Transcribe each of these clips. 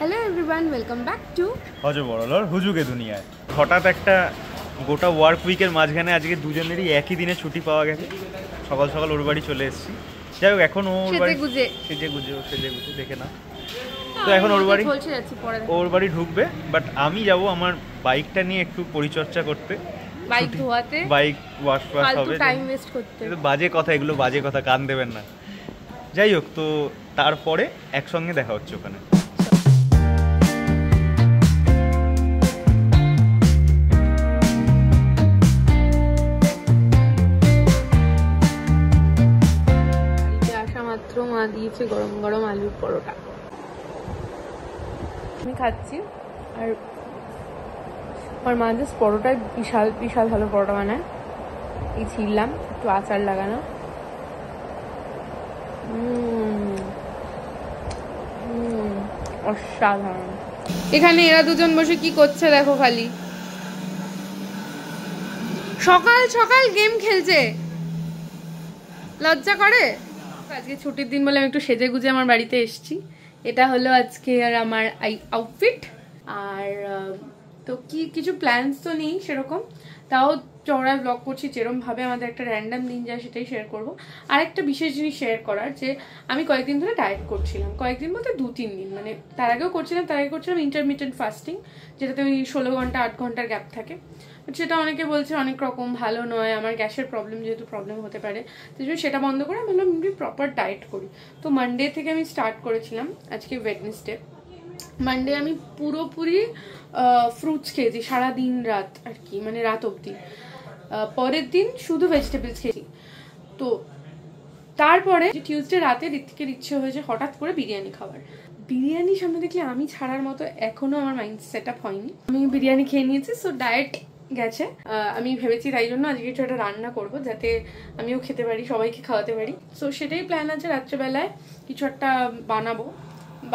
Hello everyone, welcome back to অজবরলর হুজুগে দুনিয়ায়। হঠাৎ একটা গোটা ওয়ার্ক উইকের মাঝখানে আজকে দুজনেরই একই দিনে ছুটি পাওয়া গেছে। সকাল সকাল ওর বাড়ি চলে এসেছি। যাই হোক, এখন ওর বাড়ি সেজে গুজে দেখে না তো এখন ওর বাড়ি ঢুকবে। বাট আমি যাব আমার বাইকটা নিয়ে একটু পরিচর্যা করতে, বাইক ধোয়াতে, বাইক ওয়াশ হবে। টাইম ওয়েস্ট করতে বাজে কথা, এগুলো বাজে কথা, কান দেবেন না। যাই হোক, তো তারপরে একসঙ্গে দেখা হচ্ছে ওখানে। মা দিয়েছে গরম গরম আলুর পরোটা, আমি খাচ্ছি। আর আমার মা জাস্ট পরোটায় বিশাল বিশাল ভালো পরোটা বানায়। এই ছিললাম, একটু আচার লাগানো, অসাধারণ। এখানে এরা দুজন বসে কি করছে দেখো, খালি সকাল সকাল গেম খেলছে, লজ্জা করে? আজকে ছুটির দিন বলে আমি একটু সেজে গুজে আমার বাড়িতে এসেছি। এটা হলো আজকে আর আমার আউটফিট। আর তো কিছু প্ল্যানস তো নেই সেরকম, তাও চড়ায় ব্লগ করছি। যেরকমভাবে আমাদের একটা র্যান্ডাম দিন যায় সেটাই শেয়ার করব। আর একটা বিশেষ জিনিস শেয়ার করার, যে আমি কয়েকদিন ধরে ডায়েট করছিলাম, কয়েকদিন বলতে 2-3 দিন, মানে তার আগেও করছিলাম ইন্টারমিটেন্ট ফাস্টিং, যেটাতে ওই 16 ঘন্টা 8 ঘন্টার গ্যাপ থাকে। সেটা অনেকে বলছে অনেক রকম ভালো নয়, আমার গ্যাসের প্রবলেম যেহেতু প্রবলেম হতে পারে, তো সেটা বন্ধ করে আমি বললাম আমি প্রপার ডায়েট করি। তো মানডে থেকে আমি স্টার্ট করেছিলাম, আজকে ওয়েডনেসডে। মানডে আমি পুরোপুরি ফ্রুটস খেয়েছি সারাদিন রাত আর কি, মানে রাত অবধি। পরের দিন শুধু ভেজিটেবলস খেয়েছি। তো তারপরে টিউসডে রাতে ঋত্বিকের ইচ্ছে হয়েছে হঠাৎ করে বিরিয়ানি খাবার। বিরিয়ানি সামনে দেখলে আমি ছাড়ার মতো এখনো আমার মাইন্ড সেট আপ হয়নি। আমি বিরিয়ানি খেয়ে নিয়েছি, সো ডায়েট গেছে। আমি ভেবেছি তাই জন্য আজকে কিছু একটা রান্না করবো, যাতে আমিও খেতে পারি, সবাইকে খাওয়াতে পারি। সো সেটাই প্ল্যান আছে, রাত্রেবেলায় কিছু একটা বানাবো।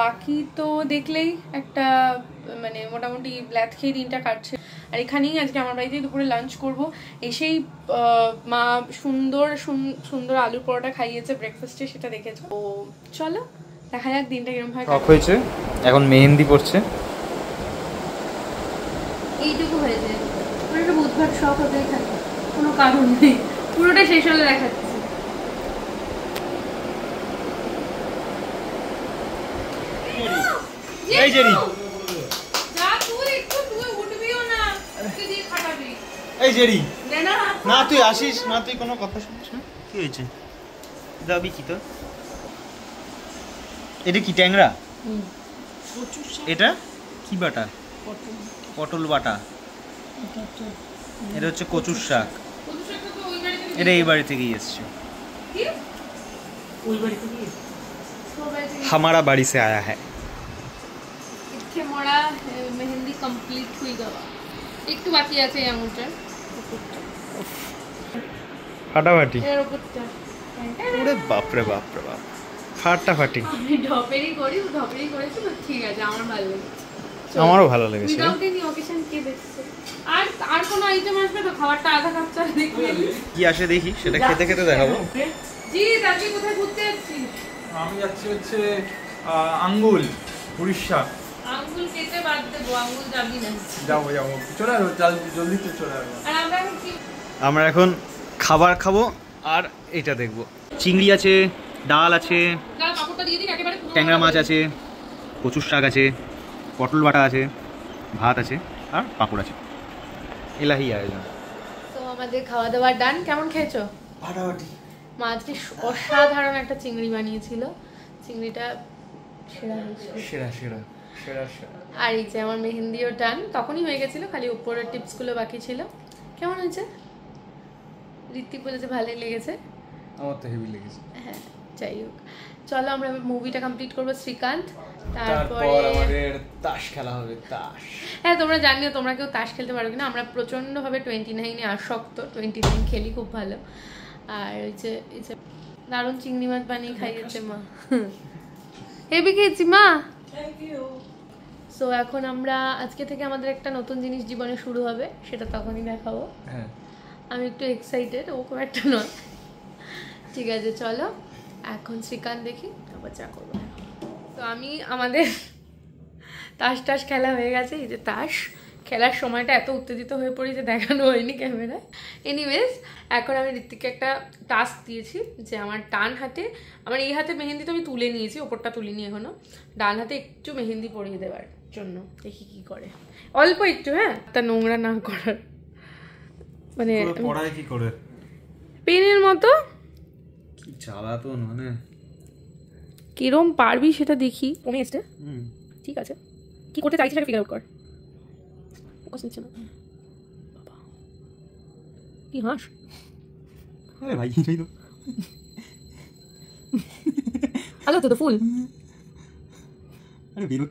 বাকি তো দেখলেই একটা মানে মোটামুটি ব্ল্যাথ খেয়ে দিনটা কাটছে। আর এখানেই আজকে আমার বাড়িতেই দুপুরে লাঞ্চ করব। এসেই মা সুন্দর সুন্দর আলুর পরোটা খাইয়েছে ব্রেকফাস্টে, সেটা দেখেছো। ও চলো দেখা যাক দিনটা কিরকম হয়। শখ হয়েছে, এখন মেহেন্দি পড়ছে। এইটুকু হয়েছে, মানে একটা বুধবার শখ হতেই থাকে, কোনো কারণ নেই। পুরোটা শেষ হলে দেখাচ্ছি। এই জেরি যা, তুই একটু তুই উঠবিও না, তুই দিয়ে খাটাবি। এই জেরি না, তুই আসিস না, তুই কোনো কথা শুনিস না। কি হয়েছে? দাবি কি তো? এটা কি ট্যাংরা? এটা কি বাটা? পটল বাটা। এটা হচ্ছে কচুর শাক। এটা এই বাড়ি থেকেই এসছে। हमारा बाड़ी से आया है। মোড়া মেহেন্দি কমপ্লিট হয়ে যাওয়া, একটু বাকি আছে এমনটার ফাটাফাটি। এর উপরটা ওরে বাপ রে বাপ রে বাপ, ফাটাফাটি। আমি ঢপেরি করেছি তো, ঠিক আছে, আমার ভালো লেগেছে। আমারও ভালো লেগেছে। উইদাউট এনি অকেশন কে দেখছে? আর কোন আইটেম আসবে তো? খাবারটা আধা কাপ চা দেখি কি আসে দেখি, সেটা খেতে খেতে দেখাবো। জি দাদি, কোথায় ঘুরতে যাচ্ছিস? আমি যাচ্ছি হচ্ছে আঙ্গুল, উড়িষ্যা। আঙ্গুল কেটে বাদ দেবো, আঙ্গুল যাবি না। যাবো চলে আসবো, জলদি তো চলে আসবো। আর আমরা এখন খাবার খাবো আর এটা দেখবো। চিংড়ি আছে, ডাল আছে, ট্যাংরা মাছ আছে, কচুর শাক আছে, পটল বাটা আছে, ভাত আছে আর পাঁপড় আছে। এলাহি আয়োজন। তো আমাদের খাওয়া দাওয়া ডান। কেমন খেয়েছো? ফাটাফাটি। মা আজকে অসাধারণ একটা চিংড়ি বানিয়েছিল, চিংড়িটা সেরা হয়েছিল, সেরা সেরা সেরা সেরা। আর এই যে আমার মেহেন্দিও ডান, তখনই হয়ে গেছিল, খালি উপরের টিপসগুলো বাকি ছিল। কেমন হয়েছে? ঋত্বিক বলেছে ভালোই লেগেছে। আমার তো হেভি লেগেছে। হ্যাঁ, যাই হোক, চলো আমরা মুভিটা কমপ্লিট করবো শ্রীকান্ত, তারপরে আমাদের তাস খেলা হবে। তাস, হ্যাঁ তোমরা জানিও তোমরা কেউ তাস খেলতে পারো কিনা। আমরা প্রচণ্ডভাবে 29-এ আসক্ত, 29 খেলি খুব ভালো। আর এই যে দারুণ চিংড়ি মাছ বানিয়ে খাইয়েছে মা, হেভি খেয়েছি মা। সো এখন আমরা আজকে থেকে আমাদের একটা নতুন জিনিস জীবনে শুরু হবে, সেটা তখনই দেখাবো। হ্যাঁ, আমি একটু এক্সাইটেড, ও খুব একটা নয়। ঠিক আছে চলো এখন শ্রীকান্ত দেখি, তারপর চা করবো। তো আমি আমাদের তাস টাস খেলা হয়ে গেছে। এই যে তাস খেলার সময়টা এত উত্তেজিত হয়ে পড়ি যে দেখানো হয়নি ক্যামেরায়। এনিওয়েজ, এখন আমি ঋত্বিককে একটা টাস্ক দিয়েছি যে আমার ডান হাতে, আমার এই হাতে মেহেন্দি তো আমি তুলে নিয়েছি, ওপরটা তুলিনি এখনো, ডান হাতে একটু মেহেন্দি পরিয়ে দেওয়ার জন্য। দেখি কি করে, অল্প একটু, হ্যাঁ, তা নোংরা না করার, মানে পড়ায় কি করে পেনের মতো। কি জ্বালাতন, মানে কিরম পারবি সেটা দেখি। কমে এসছে, ঠিক আছে, কি করতে চাইছিস সেটা ফিগার আউট কর। ফোকাস নিচ্ছে না বাবা, কি হাস। আরে ভাই এই তো হ্যালো তো ফুল, আরে বেরো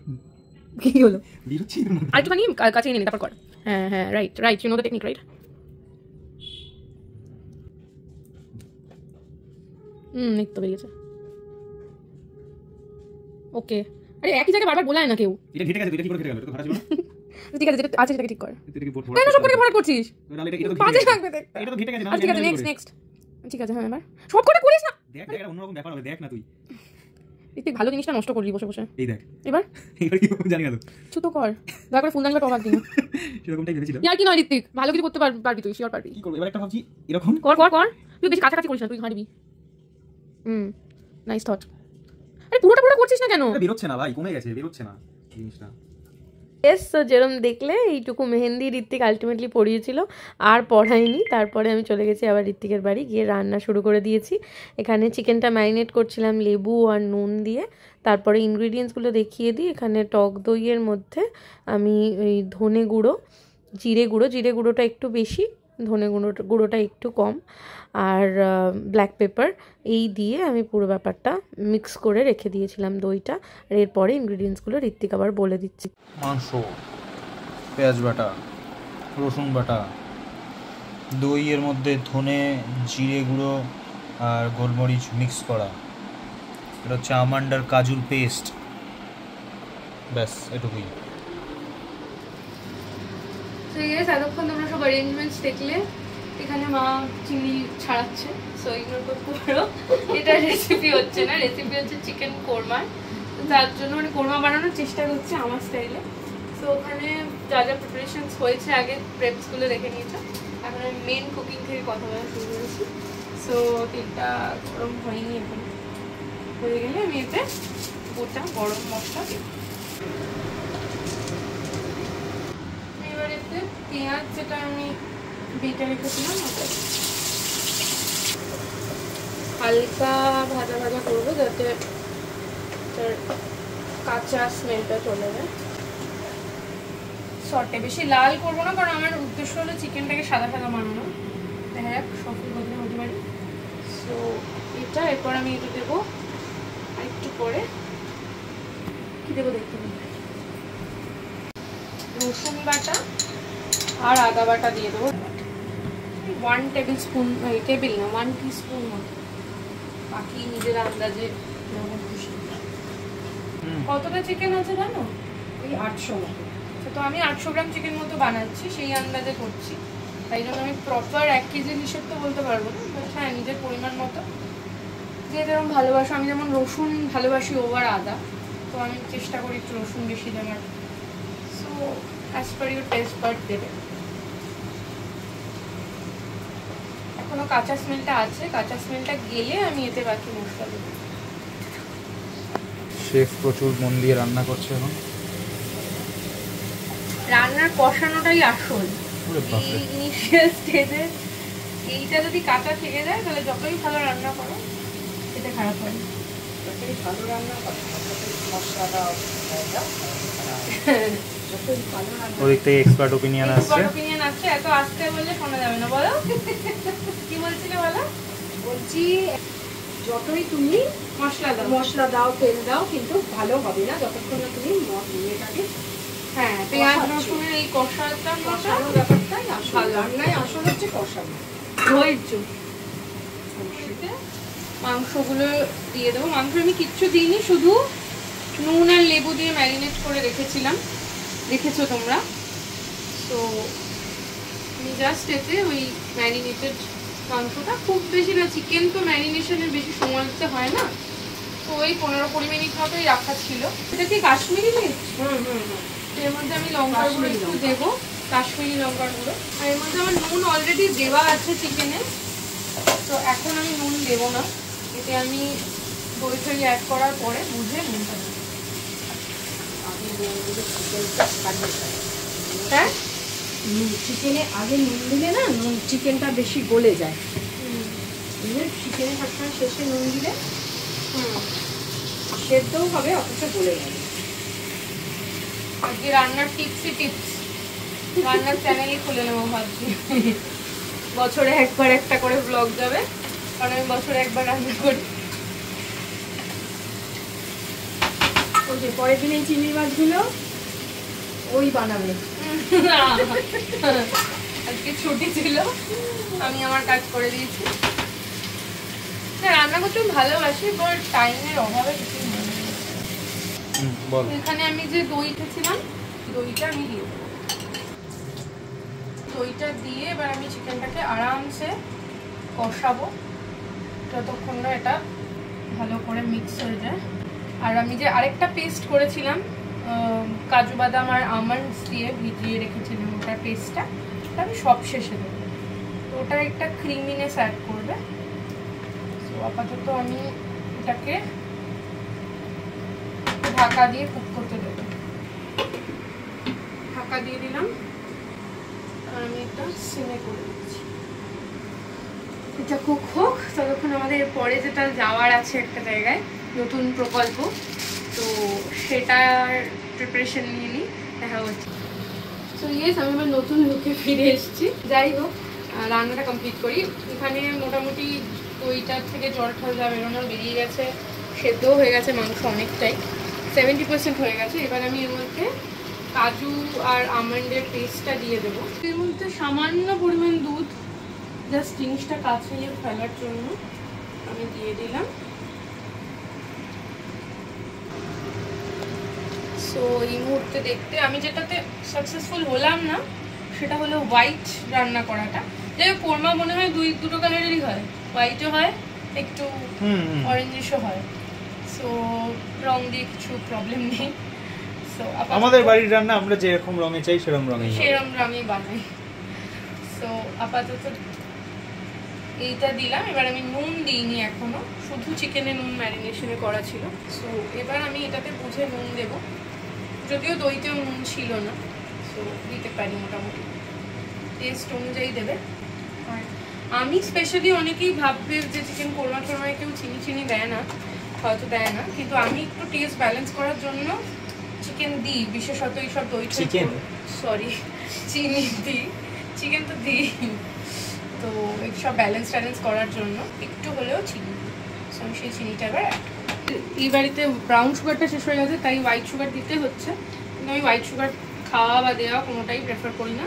কি হলো, বেরোচ্ছি আর একটুখানি কাছে নিয়ে নে তারপর কর। হ্যাঁ হ্যাঁ, right right, you know the technique, right. এই তো বেরিয়েছে। ওকে, আরে একই জায়গায় বারবার বলায় না কেউ। এটা ঘেটে গেছে, এটা কি করে ঘেটে গেল? এটা তো ঘাটা ছিল না। ঠিক আছে, যেটা আছে সেটাকে ঠিক কর। এটা কি বোর্ড কেন সব করে ভরা করছিস? তাহলে এটা তো বাজে লাগবে দেখ। এটা তো ঘেটে গেছে না। ঠিক আছে, নেক্সট নেক্সট। ঠিক আছে, হ্যাঁ, এবার সব করে করিস না। দেখ দেখ, এটা অন্যরকম ব্যাপার হবে, দেখ না তুই। তুই ভালো জিনিসটা নষ্ট করলি বসে বসে। এই দেখ এবার এবার কি জানি না তো, কিছু তো কর, দয়া করে ফুলদানি বা টক দিন। সেরকমটাই ভেবেছিলাম। আর কি নয় ঋত্বিক, ভালো কিছু করতে পারবি তুই, শিওর পারবি। কি করব এবার? একটা ভাবছি এরকম কর কর কর, তুই বেশি কাছাকাছি করিস না, তুই হাঁটবি। Nice thought. আরে পুরোটা করছিস না কেন? এটা বেরোচ্ছে না ভাই, কমে গেছে, বেরোচ্ছে না জিনিসটা। এস, তো যেরকম দেখলে এইটুকু মেহেন্দি ঋত্বিক আলটিমেটলি পড়িয়েছিল, আর পড়ায়নি। তারপরে আমি চলে গেছি আবার ঋত্বিকের বাড়ি, গিয়ে রান্না শুরু করে দিয়েছি। এখানে চিকেনটা ম্যারিনেট করছিলাম লেবু আর নুন দিয়ে। তারপরে ইনগ্রিডিয়েন্টসগুলো দেখিয়ে দিই। এখানে টক দইয়ের মধ্যে আমি ওই ধনে গুঁড়ো, জিরে গুঁড়োটা একটু বেশি, ধনে গুঁড়োটা একটু কম, আর ব্ল্যাক পেপার, এই দিয়ে আমি পুরো ব্যাপারটা মিক্স করে রেখে দিয়েছিলাম দইটা। আর এরপরে ইনগ্রিডিয়েন্টসগুলো ঋত্বিক আবার বলে দিচ্ছি। মাংস, পেঁয়াজ বাটা, রসুন বাটা, দইয়ের মধ্যে ধনে জিরে গুঁড়ো আর গোলমরিচ মিক্স করা, এটা হচ্ছে আমন্ড আর কাজুর পেস্ট, ব্যাস এটুকুই। এতক্ষণ তোমরা সব অ্যারেঞ্জমেন্টস দেখলে। এখানে মা চিংড়ি ছাড়াচ্ছে, সো ইগনোর করতে পারো। এটা রেসিপি হচ্ছে না, রেসিপি হচ্ছে চিকেন কোরমা। তার জন্য মানে কোরমা বানানোর চেষ্টা করছি আমার স্টাইলে। সো ওখানে যা যা প্রিপারেশনস হয়েছে আগে প্রেপসগুলো রেখে নিয়েছো। এখন আমি মেন কুকিং থেকে কথা বলা শুরু করেছি। সো তেলটা গরম হয়নি, এখন হয়ে গেলে আমি এতে গোটা গরম মশলা দেব। এবার এতে পেঁয়াজ, যেটা আমি বেটে রেখেছিলাম, ওটা হালকা ভাজা ভাজা করবো, যাতে তার কাঁচা স্মেলটা চলে যায়। সটে বেশি লাল করবো না, কারণ আমার উদ্দেশ্য হলো চিকেনটাকে সাদা সাদা বানানো। দেখা যাক সফল হতে পারি। সো এটা এরপর আমি এটা দেবো, আর একটু পরে কি দেবো দেখতে পাবো, রসুন বাটা আর আদা বাটা দিয়ে দেবো। 1 টেবিল স্পুন, টেবিল না 1 টিস্পুন মতো, বাকি নিজের আন্দাজে। কতটা চিকেন আছে জানো? ওই 800 মতো। তো আমি 800 গ্রাম চিকেন মতো বানাচ্ছি, সেই আন্দাজে করছি। তাই জন্য আমি প্রপার 1 কেজির হিসেব তো বলতে পারবো না, বাট হ্যাঁ নিজের পরিমাণ মতো, যে যেরকম ভালোবাসো। আমি যেমন রসুন ভালোবাসি ওভার আদা, তো আমি চেষ্টা করি একটু রসুন বেশি দেওয়ার। So as per your test but দেবে। এখনো কাঁচা স্মেলটা আছে, কাঁচা স্মেলটা গেলে আমি এতে বাকি মশলা দেবো। শেফ প্রচুর মন দিয়ে রান্না করছে এখন। রান্নার কষানোটাই আসল। এই ইনিশিয়াল স্টেজে এইটা যদি কাঁচা থেকে যায়, তাহলে যতই ভালো রান্না করো খেতে খারাপ হয়। যতই ভালো রান্না করো, মশলাটা ওদিক থেকে এক্সপার্ট ওপিনিয়ন আসছে। এত আস্তে বললে শোনা যাবে না, বলো কি বলছিলে বলো? বলছি যতই তুমি মশলা দাও তেল দাও, কিন্তু ভালো হবে না যতক্ষণ না তুমি এটাকে, হ্যাঁ, পেঁয়াজ রসুনের এই কষানোর ব্যাপারটাই আসল। রান্নায় আসল হচ্ছে কষানো, ধৈর্য। মাংসগুলো দিয়ে দেবো। মাংস আমি কিচ্ছু দিইনি, শুধু নুন আর লেবু দিয়ে ম্যারিনেট করে রেখেছো তোমরা। তো আমি জাস্ট এতে ওই ম্যারিনেটেড মাংসটা, খুব বেশি না, চিকেন তো ম্যারিনেশনের বেশি সময় দিতে হয় না, তো ওই 15-20 মিনিট মতোই রাখা ছিল। এটা কি কাশ্মীরি মির্চ? এর মধ্যে আমি লঙ্কার গুঁড়ো একটু দেবো, কাশ্মীরি লঙ্কার গুঁড়ো। আর এর মধ্যে আমার নুন অলরেডি দেওয়া আছে চিকেনে, তো এখন আমি নুন দেবো না। এতে আমি দই ফই অ্যাড করার পরে বুঝে নুনটা দেবো। হ্যাঁ, চিকেনে আগে নুন দিলে না চিকেনটা বেশি গলে যায়। চিকেনে সবসময় শেষে নুন দিলে সেদ্ধও হবে অথচ গলে যাবে। আজকে রান্নার টিপসই টিপস, রান্নার চ্যানেলই খুলে নেবো ভাবছি। বছরে একবার একটা করে ব্লগ যাবে, কারণ আমি বছরে একবার রান্না করি। ওই যে পরের দিন এই চিংড়ি মাছগুলো ওই বানাবে। আজকে ছুটি ছিল, আমি আমার কাজ করে দিয়েছি। রান্না করতে ভালোবাসি, বাট টাইমের অভাবে কিছু মনে নেই। এখানে আমি যে দই খেয়েছিলাম, দইটা আমি দিয়ে দেবো। দইটা দিয়ে এবার আমি চিকেনটাকে আরামসে কষাবো যতক্ষণ না এটা ভালো করে মিক্স হয়ে যায়। আর আমি যে আরেকটা পেস্ট করেছিলাম কাজু বাদাম আর আমন্ডস দিয়ে ভিজিয়ে রেখেছিলাম, ওটার পেস্টটা আমি সব শেষে দেবো। তো ওটা একটা ক্রিমিনেস অ্যাড করবে। তো আপাতত আমি এটাকে ঢাকা দিয়ে কুক করতে দেবো। ঢাকা দিয়ে দিলাম আর আমি এটা সিমে করে দিচ্ছি। এটা কুক হোক, ততক্ষণ আমাদের পরে যেটা যাওয়ার আছে একটা জায়গায়, নতুন প্রকল্প, তো সেটার প্রিপারেশন নিয়ে নিই, দেখা হচ্ছে। তো ইয়েস, আমি আমার নতুন লুকে ফিরে এসেছি। যাই হোক, রান্নাটা কমপ্লিট করি। এখানে মোটামুটি দইটার থেকে জল ঠল যা বেরোনো বেরিয়ে গেছে, সেদ্ধও হয়ে গেছে মাংস অনেকটাই, 70% হয়ে গেছে। এবার আমি এর মধ্যে কাজু আর আমন্ডের পেস্টটা দিয়ে দেবো। এর মধ্যে সামান্য পরিমাণ দুধ, জাস্ট জিনিসটা কাছিয়ে ফেলার জন্য আমি দিয়ে দিলাম। সো এই মুহূর্তে দেখতে আমি যেটাতে সাকসেসফুল হলাম না সেটা হলো হোয়াইট রান্না করাটা। যাই হোক, কোরমা মনে হয় দুটো কালারেরই হয়, হোয়াইটও হয় একটু অরেঞ্জিশও হয়। সো রং দিয়ে কিছু প্রবলেম নেই। সো আমাদের বাড়ির রান্না আমরা যেরকম রঙে চাই সেরকম রঙেই বানাই। সো আপাতত এইটা দিলাম। এবার আমি নুন দিইনি এখনো, শুধু চিকেনে নুন ম্যারিনেশনে করা ছিল। সো এবার আমি এটাতে বুঝে নুন দেব, যদিও দইতেও নুন ছিল না, সো দিতে পারি মোটামুটি টেস্ট অনুযায়ী দেবে। আর আমি স্পেশালি, অনেকেই ভাববে যে চিকেন কোরমা টোরমায় কেউ চিনি দেয় না, হয়তো দেয় না, কিন্তু আমি একটু টেস্ট ব্যালেন্স করার জন্য চিকেন দিই, বিশেষত এইসব দই চিনি দিই, চিকেন তো দিই। তো এইসব ব্যালেন্স করার জন্য একটু হলেও চিনি, সো আমি সেই চিনিটা এবার এই বাড়িতে ব্রাউন সুগারটা শেষ হয়ে গেছে, তাই হোয়াইট সুগার দিতে হচ্ছে। কিন্তু আমি হোয়াইট সুগার খাওয়া বা দেওয়া কোনোটাই প্রেফার করি না,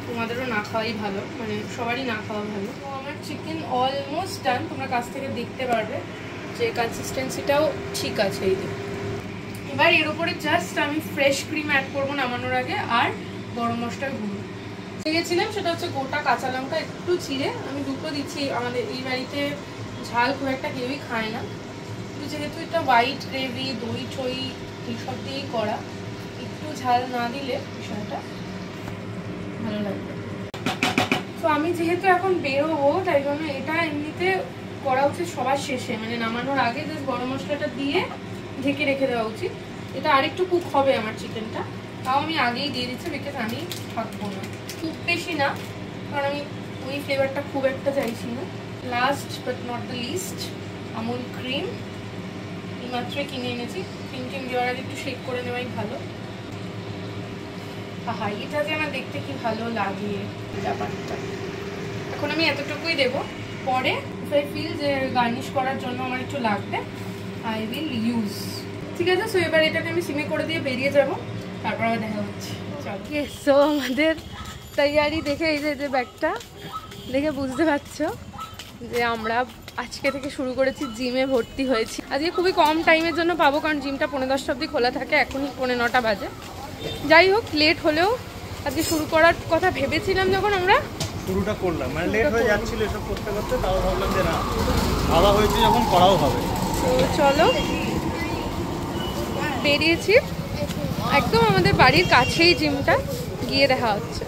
তোমাদেরও না খাওয়াই ভালো, মানে সবারই না খাওয়া ভালো। তো আমার চিকেন অলমোস্ট ডান, তোমরা কাছ থেকে দেখতে পারবে যে কনসিস্টেন্সিটাও ঠিক আছে। এই দিকে এবার এর উপরে জাস্ট আমি ফ্রেশ ক্রিম অ্যাড করবো নামানোর আগে, আর গরম মশলার গুঁড়ো দিয়েছিলাম, সেটা হচ্ছে গোটা কাঁচা লঙ্কা একটু চিড়ে, আমি দুটো দিচ্ছি। আমাদের এই বাড়িতে ঝাল খুব একটা কেউই খায় না, কিন্তু যেহেতু এটা হোয়াইট গ্রেভি, দই ছই এইসব দিয়েই করা, একটু ঝাল না দিলে বিষয়টা ভালো লাগবে। তো আমি যেহেতু এখন বেরোবো, তাই জন্য এটা এমনিতে করা উচিত সবার শেষে, মানে নামানোর আগে জাস্ট গরম মশলাটা দিয়ে ঢেকে রেখে দেওয়া উচিত। এটা আরেকটু কুক হবে আমার চিকেনটা, তাও আমি আগেই দিয়ে দিচ্ছি, বিকজ আমি থাকবো না খুব বেশি না, কারণ আমি ওই ফ্লেভারটা খুব একটা চাইছি না। Last but not the least, Amul cream এইমাত্রই কিনে এনেছি, ক্রিম দেওয়ার আগে একটু শেক করে নেওয়াই ভালো। আহা, এটা যে আমার দেখতে কি ভালো লাগে ব্যাপারটা। এখন আমি এতটুকুই দেবো, পরে আই ফিল যে গার্নিশ করার জন্য আমার একটু লাগবে, আই উইল ইউজ। ঠিক আছে, সো এবার এটাকে আমি সিমে করে দিয়ে বেরিয়ে যাব, তারপর আবার দেখা হচ্ছে। সো আমাদের তৈয়ারি দেখে, এই যে ব্যাগটা দেখে বুঝতে পারছো যে আমরা আজকে থেকে শুরু করেছি, জিমে ভর্তি হয়েছি। আজকে খুবই কম টাইমের জন্য পাবো, কারণ জিমটা 10:30 অবধি খোলা থাকে, এখনই 9:45 বাজে। যাই হোক, লেট হলেও আজকে শুরু করার কথা ভেবেছিলাম, যখন আমরা শুরুটা করলাম, মানে লেট হয়ে যাচ্ছিল এসব করতে করতে, তাও ভাবলাম যে না, ভাবা হয়েছে যখন করাও হবে। তো চলো বেরিয়েছি, একদম আমাদের বাড়ির কাছেই জিমটা, গিয়ে দেখা হচ্ছে।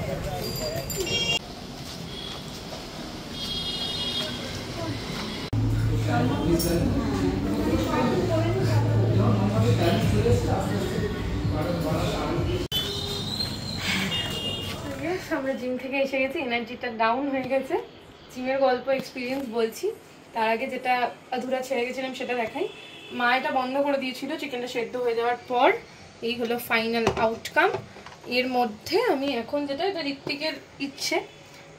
আমরা জিম থেকে এসে গেছি, এনার্জিটা ডাউন হয়ে গেছে। জিমের গল্প এক্সপিরিয়েন্স বলছি, তার আগে যেটা আধুরা ছেড়ে গেছিলাম সেটা দেখাই। মা এটা বন্ধ করে দিয়েছিল চিকেনটা সেদ্ধ হয়ে যাওয়ার পর। এই হলো ফাইনাল আউটকাম। এর মধ্যে আমি এখন যেটা, এটা ঋত্বিকের ইচ্ছে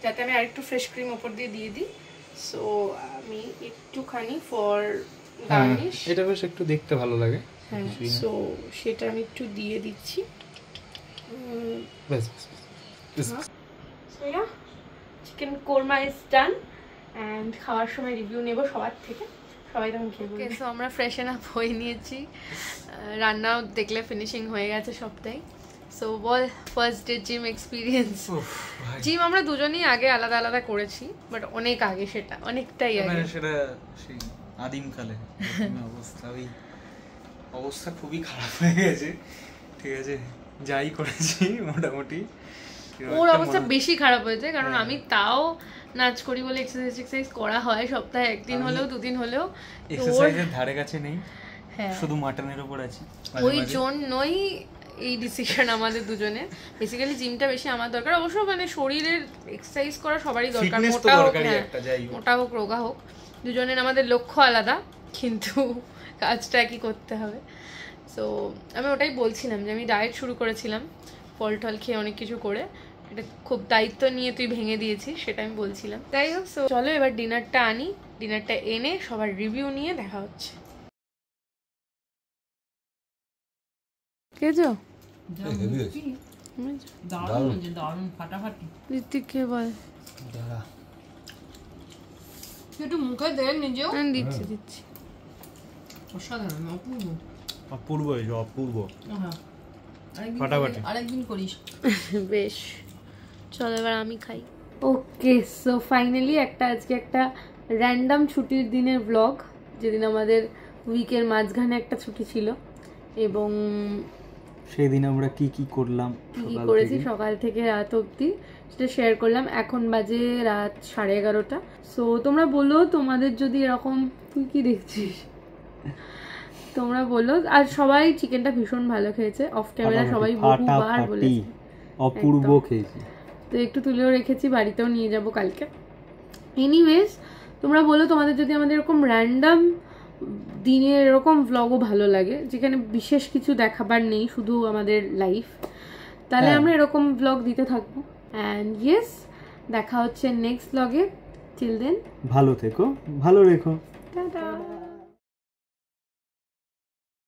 যাতে আমি আরেকটু ফ্রেশ ক্রিম ওপর দিয়ে দিই। সো আমি একটুখানি ফর গার্নিশ, এটা বেশ একটু দেখতে ভালো লাগে। হ্যাঁ, সো সেটা আমি একটু দিয়ে দিচ্ছি। বেশ So yeah, chicken korma is done and খাওয়ার সময় রিভিউ নেব সবার থেকে, সবাই তখন খেয়ে বলবে। সো আমরা ফ্রেশন আপ হয়ে নিয়েছি, রান্নাও দেখলে ফিনিশিং হয়ে গেছে সবটাই। সো বল, first day gym experience. Gym আমরা দুজনেই আগে আলাদা আলাদা করেছি, বাট অনেক আগে, সেটা অনেকটাই আগে, সেটা সেই আদিমকালে। অবস্থা খুবই খারাপ হয়ে গেছে, ঠিক আছে, যাই করেছি মোটামুটি। ওর অবস্থা বেশি খারাপ হয়েছে, কারণ আমি তাও নাচ করি বলে এক্সারসাইজ করা হয় সপ্তাহে একদিন হলেও, দুদিন হলেও। এক্সারসাইজের ধারে কাছে নেই, হ্যাঁ, শুধু মাটনের উপর আছি। ওই জন্যই এই ডিসিশন আমাদের দুজনের। বেসিক্যালি জিমটা বেশি আমার দরকার, অবশ্য মানে শরীরের এক্সারসাইজ করা সবারই দরকার, মোটা হোক রোগা হোক, দুজনের আমাদের লক্ষ্য আলাদা, কিন্তু কাজটা একই করতে হবে। সো আমি ওটাই বলছিলাম যে আমি ডায়েট শুরু করেছিলাম, ফল টল খেয়ে অনেক কিছু করে, এটা খুব দায়িত্ব নিয়ে তুই ভেঙে দিয়েছিস, সেটা আমি বলছিলাম। তাই হোক, সো চলো এবার ডিনারটা আনি, ডিনারটা এনে সবার রিভিউ নিয়ে দেখা হচ্ছে। কেজো ঋত্বিককে বল, একটু মুখে দে নিজেও। দিচ্ছি দিচ্ছি। অসাধারণ, অপূর্ব, অপূর্ব, অপূর্ব, ফাটাফাটি। আরেকদিন করিস। বেশ, চলো এবার আমি খাই। ওকে, সো ফাইনালি আজকে একটা র্যান্ডম ছুটির দিনের ব্লগ, যেদিন আমাদের উইকের মাঝখানে একটা ছুটি ছিল, এবং সেই দিন আমরা কি কি করলাম, কি কি করেছি সকাল থেকে রাত অবধি, সেটা শেয়ার করলাম। এখন বাজে রাত 11:30। সো তোমরা বলো তোমাদের যদি এরকম, তুই কি দেখছিস, তোমরা বলো। আর সবাই চিকেনটা ভীষণ ভালো খেয়েছে, অফ ক্যামেরা সবাই বহুবার বলেছে অপূর্ব খেয়েছি, তো একটু তুলেও রেখেছি, বাড়িতেও নিয়ে যাব কালকে। এনিওয়েজ, তোমরা বলো তোমাদের যদি আমাদের এরকম র্যান্ডম দিনের এরকম ভ্লগও ভালো লাগে, যেখানে বিশেষ কিছু দেখাবার নেই, শুধু আমাদের লাইফ, তাহলে আমরা এরকম ভ্লগ দিতে থাকবো। অ্যান্ড ইয়েস, দেখা হচ্ছে নেক্সট ভ্লগে। টিল দেন ভালো থেকো, ভালো রেখো, টাটা।